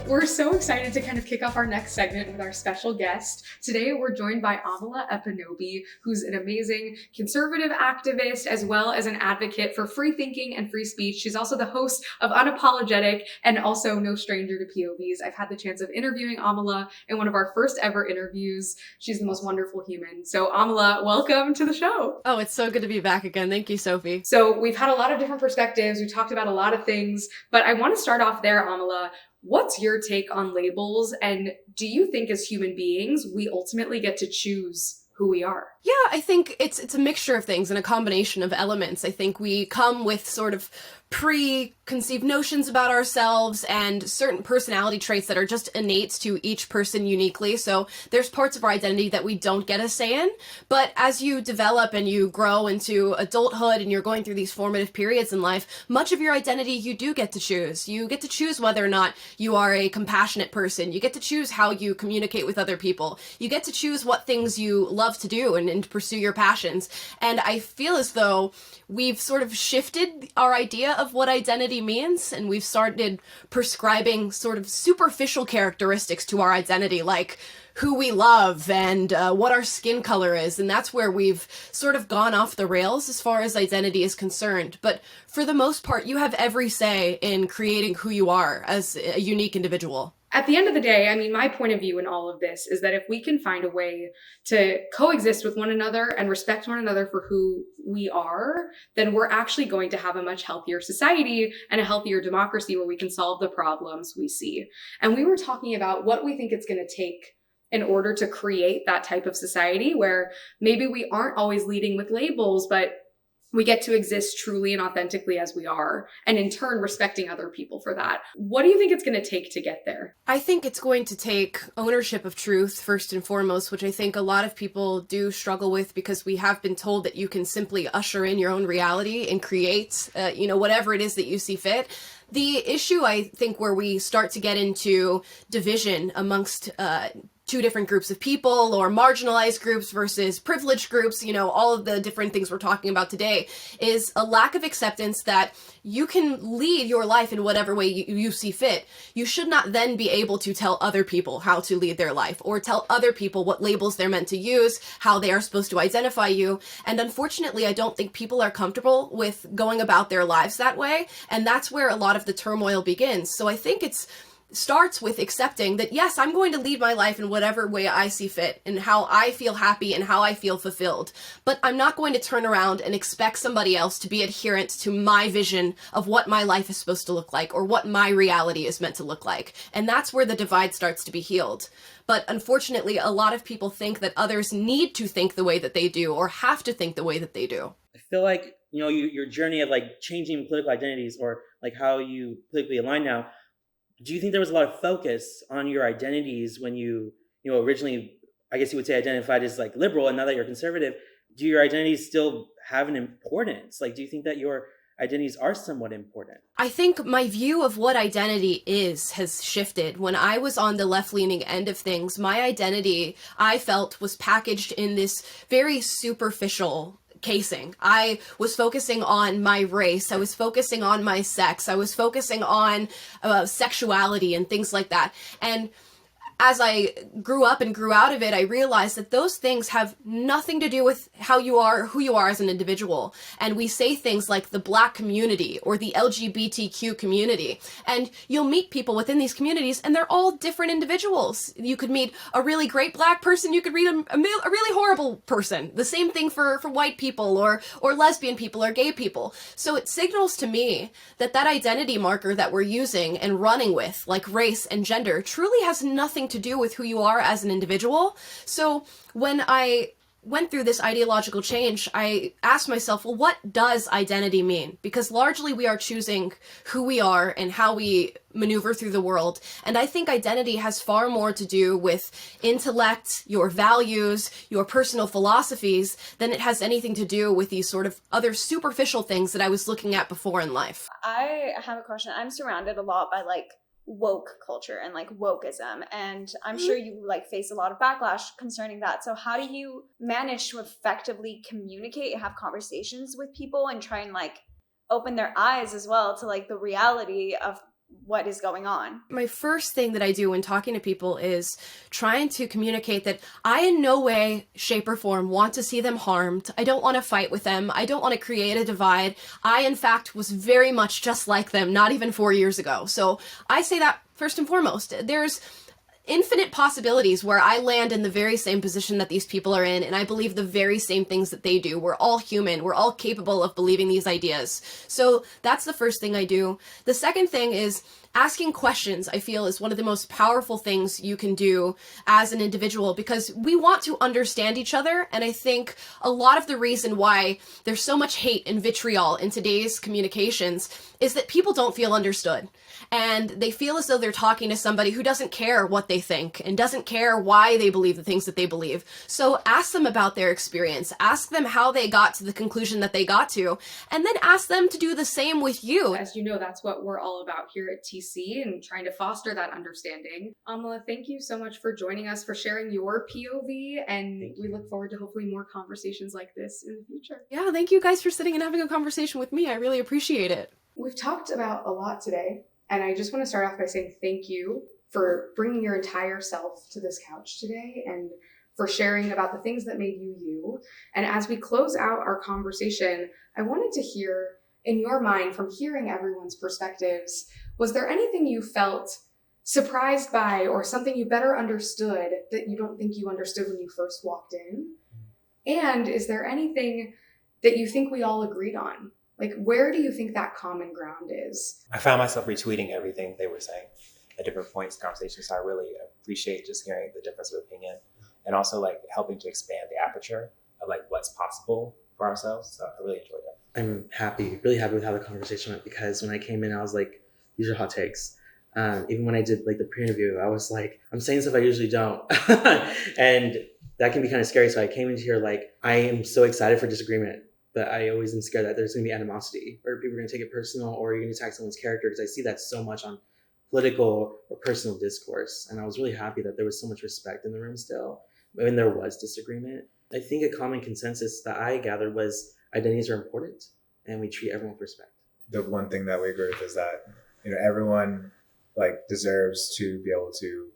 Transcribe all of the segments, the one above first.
We're so excited to kind of kick off our next segment with our special guest. Today, we're joined by Amala Ekpunobi, who's an amazing conservative activist as well as an advocate for free thinking and free speech. She's also the host of Unapologetic and also no stranger to POVz. I've had the chance of interviewing Amala in one of our first ever interviews. She's the most wonderful human. So Amala, welcome to the show. Oh, it's so good to be back again. Thank you, Sophie. So we've had a lot of different perspectives. We talked about a lot of things, but I want to start off there, Amala. What's your take on labels? And do you think as human beings, we ultimately get to choose who we are? Yeah, I think it's a mixture of things and a combination of elements. I think we come with sort of preconceived notions about ourselves and certain personality traits that are just innate to each person uniquely. So there's parts of our identity that we don't get a say in. But as you develop and you grow into adulthood and you're going through these formative periods in life, much of your identity you do get to choose. You get to choose whether or not you are a compassionate person. You get to choose how you communicate with other people. You get to choose what things you love to do and pursue your passions. And I feel as though we've sort of shifted our idea of what identity means, and we've started prescribing sort of superficial characteristics to our identity, like who we love and what our skin color is, and that's where we've sort of gone off the rails as far as identity is concerned. But for the most part, you have every say in creating who you are as a unique individual. At the end of the day, I mean, my point of view in all of this is that if we can find a way to coexist with one another and respect one another for who we are, then we're actually going to have a much healthier society and a healthier democracy where we can solve the problems we see. And we were talking about what we think it's going to take in order to create that type of society where maybe we aren't always leading with labels, but we get to exist truly and authentically as we are, and in turn respecting other people for that. What do you think it's going to take to get there? I think it's going to take ownership of truth first and foremost, which I think a lot of people do struggle with because we have been told that you can simply usher in your own reality and create, whatever it is that you see fit. The issue, I think, where we start to get into division amongst two different groups of people or marginalized groups versus privileged groups, all of the different things we're talking about today, is a lack of acceptance that you can lead your life in whatever way you see fit. You should not then be able to tell other people how to lead their life or tell other people what labels they're meant to use, how they are supposed to identify you. And unfortunately, I don't think people are comfortable with going about their lives that way. And that's where a lot of the turmoil begins. So I think it starts with accepting that, yes, I'm going to lead my life in whatever way I see fit and how I feel happy and how I feel fulfilled. But I'm not going to turn around and expect somebody else to be adherent to my vision of what my life is supposed to look like or what my reality is meant to look like. And that's where the divide starts to be healed. But unfortunately, a lot of people think that others need to think the way that they do or have to think the way that they do. I feel like, your journey of like changing political identities or like how you politically align now, do you think there was a lot of focus on your identities when you originally, I guess you would say, identified as like liberal, and now that you're conservative, do your identities still have an importance? Like, do you think that your identities are somewhat important? I think my view of what identity has shifted. When I was on the left-leaning end of things, my identity, I felt, was packaged in this very superficial casing. I was focusing on my race. I was focusing on my sex. I was focusing on sexuality and things like that. And as I grew up and grew out of it, I realized that those things have nothing to do with how you are, who you are as an individual. And we say things like the Black community or the LGBTQ community. And you'll meet people within these communities and they're all different individuals. You could meet a really great Black person. You could meet a really horrible person. The same thing for white people or lesbian people or gay people. So it signals to me that identity marker that we're using and running with, like race and gender, truly has nothing to do with who you are as an individual. So when I went through this ideological change, I asked myself, well, what does identity mean? Because largely we are choosing who we are and how we maneuver through the world. And I think identity has far more to do with intellect, your values, your personal philosophies, than it has anything to do with these sort of other superficial things that I was looking at before in life. I have a question. I'm surrounded a lot by woke culture and wokeism, and I'm sure you face a lot of backlash concerning that. So how do you manage to effectively communicate and have conversations with people and try and open their eyes as well to the reality of what is going on? My first thing that I do when talking to people is trying to communicate that I in no way, shape, or form want to see them harmed. I don't want to fight with them. I don't want to create a divide. I, in fact, was very much just like them, not even 4 years ago. So I say that first and foremost. There's infinite possibilities where I land in the very same position that these people are in, and I believe the very same things that they do. We're all human. We're all capable of believing these ideas. So that's the first thing I do. The second thing is asking questions, I feel, is one of the most powerful things you can do as an individual, because we want to understand each other. And I think a lot of the reason why there's so much hate and vitriol in today's communications is that people don't feel understood. And they feel as though they're talking to somebody who doesn't care what they think and doesn't care why they believe the things that they believe. So ask them about their experience. Ask them how they got to the conclusion that they got to, and then ask them to do the same with you. As you know, that's what we're all about here at TC, and trying to foster that understanding. Amala, thank you so much for joining us, for sharing your POV, and we look forward to hopefully more conversations like this in the future. Yeah, thank you guys for sitting and having a conversation with me. I really appreciate it. We've talked about a lot today, and I just want to start off by saying thank you for bringing your entire self to this couch today and for sharing about the things that made you you. And as we close out our conversation, I wanted to hear, in your mind, from hearing everyone's perspectives, was there anything you felt surprised by or something you better understood that you don't think you understood when you first walked in? And is there anything that you think we all agreed on? Like, where do you think that common ground is? I found myself retweeting everything they were saying at different points in the conversation. So I really appreciate just hearing the difference of opinion and also like helping to expand the aperture of like what's possible for ourselves. So I really enjoyed that. I'm happy, really happy with how the conversation went, because when I came in, I was like, these are hot takes. Even when I did like the pre-interview, I was like, I'm saying stuff I usually don't. And that can be kind of scary. So I came into here like, I am so excited for disagreement, but I always am scared that there's going to be animosity or people are going to take it personal or you're going to attack someone's character, because I see that so much on political or personal discourse. And I was really happy that there was so much respect in the room still, when there was disagreement. I think a common consensus that I gathered was identities are important and we treat everyone with respect. The one thing that we agree with is that, everyone like deserves to be able to,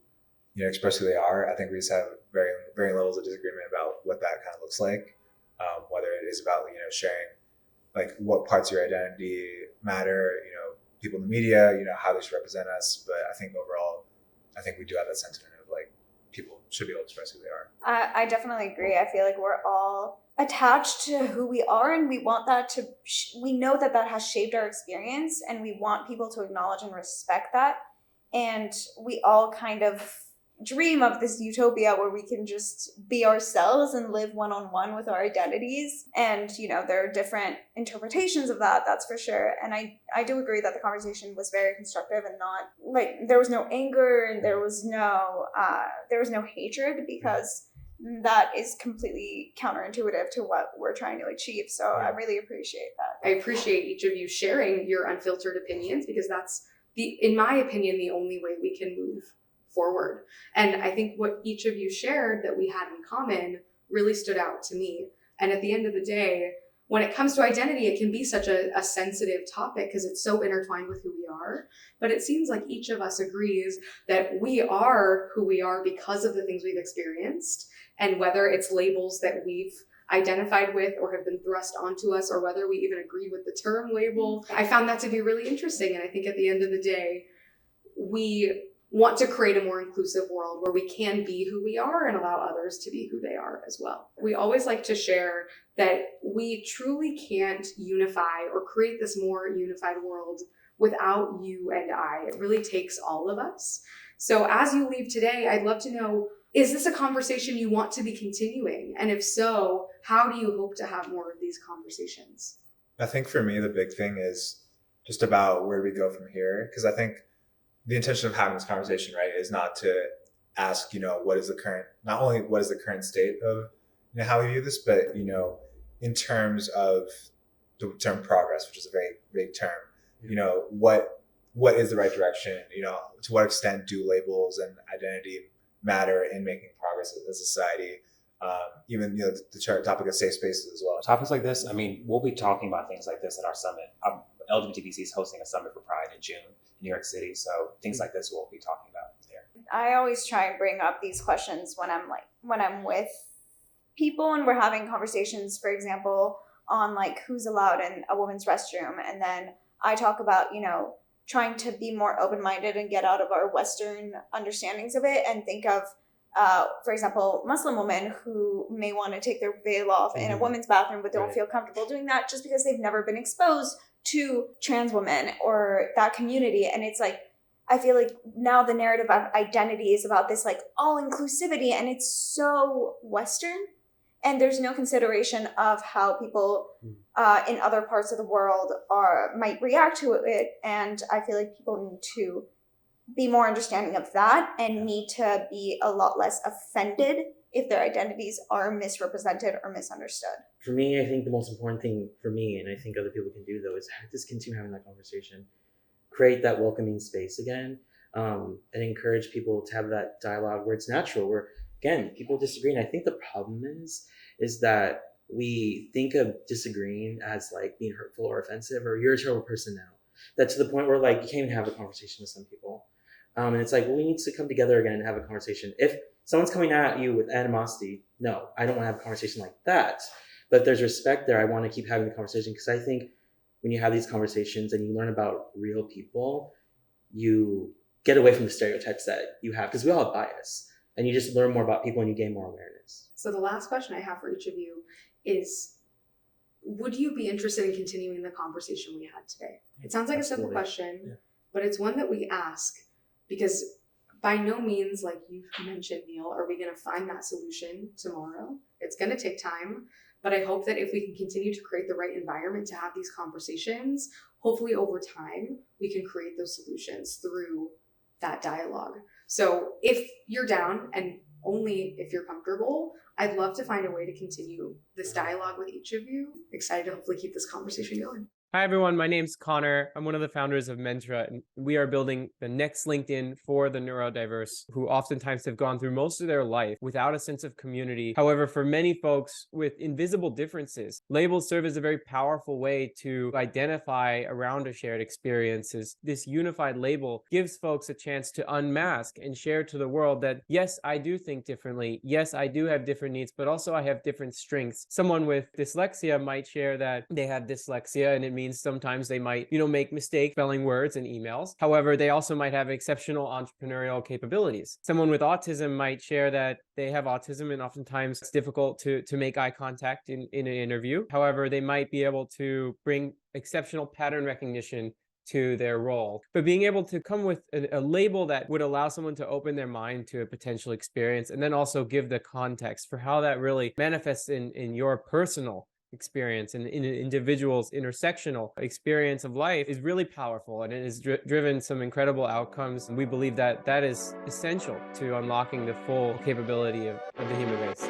express who they are. I think we just have varying levels of disagreement about what that kind of looks like. Whether it is about, sharing like what parts of your identity matter, people in the media, how they should represent us. But I think overall, I think we do have that sentiment of like people should be able to express who they are. I definitely agree. I feel like we're all attached to who we are, and we want that to, we know that that has shaped our experience, and we want people to acknowledge and respect that. And we all kind of dream of this utopia where we can just be ourselves and live one-on-one with our identities. And, there are different interpretations of that, that's for sure. And I do agree that the conversation was very constructive and not like, there was no anger and there was no hatred, because that is completely counterintuitive to what we're trying to achieve. So I really appreciate that. I appreciate each of you sharing your unfiltered opinions, because that's in my opinion, the only way we can move forward. And I think what each of you shared that we had in common really stood out to me. And at the end of the day, when it comes to identity, it can be such a sensitive topic because it's so intertwined with who we are. But it seems like each of us agrees that we are who we are because of the things we've experienced. And whether it's labels that we've identified with or have been thrust onto us, or whether we even agree with the term label, I found that to be really interesting. And I think at the end of the day, we want to create a more inclusive world where we can be who we are and allow others to be who they are as well. We always like to share that we truly can't unify or create this more unified world without you and I. It really takes all of us. So as you leave today, I'd love to know, is this a conversation you want to be continuing? And if so, how do you hope to have more of these conversations? I think for me, the big thing is just about where do we go from here? Because I think the intention of having this conversation, right, is not to ask, what is the current, not only what is the current state of how we view this, but, in terms of the term progress, which is a very big term, what is the right direction? To what extent do labels and identity matter in making progress as a society? Even, the topic of safe spaces as well. Topics like this, we'll be talking about things like this at our summit. LGBTVC is hosting a summit for Pride in June New York City. So things like this we'll be talking about there. I always try and bring up these questions when I'm with people and we're having conversations, for example, on like who's allowed in a woman's restroom. And then I talk about, trying to be more open-minded and get out of our Western understandings of it and think of, for example, Muslim women who may want to take their veil off in a women's bathroom but don't feel comfortable doing that just because they've never been exposed to trans women or that community. And it's like, I feel like now the narrative of identity is about this like all-inclusivity, and it's so Western, and there's no consideration of how people in other parts of the world might react to it. And I feel like people need to be more understanding of that and need to be a lot less offended if their identities are misrepresented or misunderstood. For me, I think the most important thing for me, and I think other people can do though, is just continue having that conversation, create that welcoming space again, and encourage people to have that dialogue where it's natural, where again, people disagree. And I think the problem is that we think of disagreeing as like being hurtful or offensive, or you're a terrible person now. That to the point where like you can't even have a conversation with some people. And it's like, well, we need to come together again and have a conversation. If someone's coming at you with animosity, no, I don't want to have a conversation like that. But if there's respect there, I want to keep having the conversation, because I think when you have these conversations and you learn about real people, you get away from the stereotypes that you have, because we all have bias, and you just learn more about people and you gain more awareness. So the last question I have for each of you is, would you be interested in continuing the conversation we had today? It sounds like Absolutely. a simple question, Yeah. but it's one that we ask because by no means, like you mentioned, Neil, are we going to find that solution tomorrow. It's going to take time, but I hope that if we can continue to create the right environment to have these conversations, hopefully over time, we can create those solutions through that dialogue. So if you're down, and only if you're comfortable, I'd love to find a way to continue this dialogue with each of you. Excited to hopefully keep this conversation going. Hi, everyone. My name's Connor. I'm one of the founders of Mentra, and we are building the next LinkedIn for the neurodiverse, who oftentimes have gone through most of their life without a sense of community. However, for many folks with invisible differences, labels serve as a very powerful way to identify around a shared experience. This unified label gives folks a chance to unmask and share to the world that, yes, I do think differently. Yes, I do have different needs, but also I have different strengths. Someone with dyslexia might share that they have dyslexia, and it means sometimes they might, make mistakes spelling words in emails. However, they also might have exceptional entrepreneurial capabilities. Someone with autism might share that they have autism, and oftentimes it's difficult to make eye contact in an interview. However, they might be able to bring exceptional pattern recognition to their role. But being able to come with a label that would allow someone to open their mind to a potential experience, and then also give the context for how that really manifests in your personal experience and in an individual's intersectional experience of life, is really powerful, and it has driven some incredible outcomes. And we believe that that is essential to unlocking the full capability of the human race.